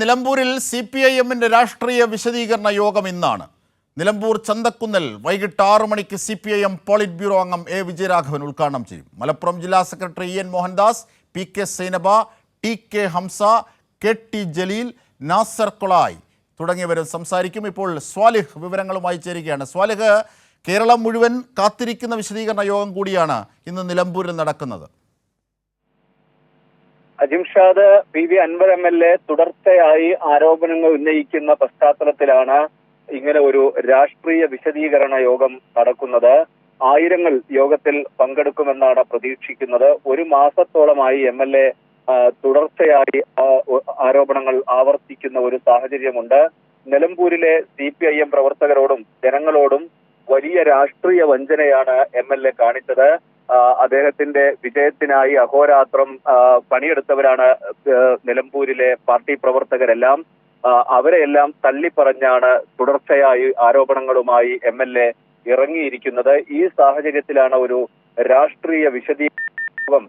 നിലമ്പൂരിൽ CPIM-ന്റെ രാഷ്ട്രീയ വിശദീകരണ യോഗം ഇന്നാണ്. നിലമ്പൂർ ചന്തക്കുന്നിൽ വൈകിട്ട് 6 മണിക്ക് CPIM പോളിറ്റ് ബ്യൂറോ അംഗം A. വിജയരാഘവൻ ഉദ്ഘാടനം ചെയ്യും. മലപ്പുറം ജില്ലാ secretary EN Mohandas, PK Zainaba, TK Hamza, KT Jaleel, Nasar Kolayi തുടങ്ങിയവരും സംസാരിക്കും. ഇപ്പോൾ സ്വാലിഹ് വിവരങ്ങളുമായി ചേരുകയാണ്. സ്വാലിഹ്, കേരളം മുഴുവൻ കാത്തിരിക്കുന്ന വിശദീകരണ യോഗം കൂടിയാണ് ഇന്ന് നിലമ്പൂരിൽ നടക്കുന്നത്. അജിംഷാദ് PV അൻവർ MLA തുടർച്ചയായി ആരോപണങ്ങൾ ഉന്നയിക്കുന്ന പശ്ചാത്തലത്തിലാണ് ഇങ്ങനെ ഒരു രാഷ്ട്രീയ വിശദീകരണ യോഗം നടക്കുന്നത്. ആയിരങ്ങൾ യോഗത്തിൽ പങ്കെടുക്കുമെന്നാണ് പ്രതീക്ഷിക്കുന്നത്. ഒരു മാസത്തോളമായി MLA തുടർച്ചയായി ആരോപണങ്ങൾ ആവർത്തിക്കുന്ന ഒരു സാഹചര്യമുണ്ട്. നിലമ്പൂരിലെ CPIM പ്രവർത്തകരോടും ജനങ്ങളോടും വലിയ രാഷ്ട്രീയ വഞ്ചനയാണ് MLA കാണിച്ചത്. അദ്ദേഹത്തിന്റെ വിജയത്തിനായി അഹോരാത്രം പണിയെടുത്തവരാണ് നിലമ്പൂരിലെ പാർട്ടി പ്രവർത്തകരെല്ലാം. അവരെയെല്ലാം തള്ളിപ്പറഞ്ഞാണ് തുടർച്ചയായി ആരോപണങ്ങളുമായി MLA ഇറങ്ങിയിരിക്കുന്നത്. ഈ സാഹചര്യത്തിലാണ് ഒരു രാഷ്ട്രീയ വിശദീകരണം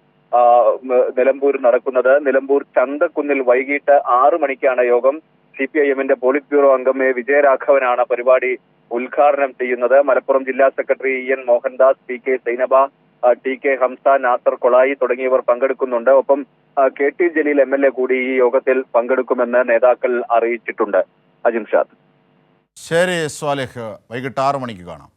നിലമ്പൂർ നടക്കുന്നത്. നിലമ്പൂർ ചന്തക്കുന്നിൽ വൈകിട്ട് 6 മണിക്കാണ് യോഗം. CPIM-ന്റെ പോളിറ്റ് ബ്യൂറോ അംഗം A. വിജയരാഘവനാണ് പരിപാടി ഉദ്ഘാടനം ചെയ്യുന്നത്. മലപ്പുറം ജില്ലാ secretary EN Mohandas, PK Zainaba, TK Hamza, Nasar Kolayi തുടങ്ങിയവർ പങ്കെടുക്കുന്നുണ്ട്. ഒപ്പം KT ജലീൽ MLA കൂടി ഈ യോഗത്തിൽ പങ്കെടുക്കുമെന്ന് നേതാക്കൾ അറിയിച്ചിട്ടുണ്ട്. അജിംഷാദ്. ശരി സ്വാലിഹ്, വൈകിട്ട് 6 മണിക്ക് കാണാം.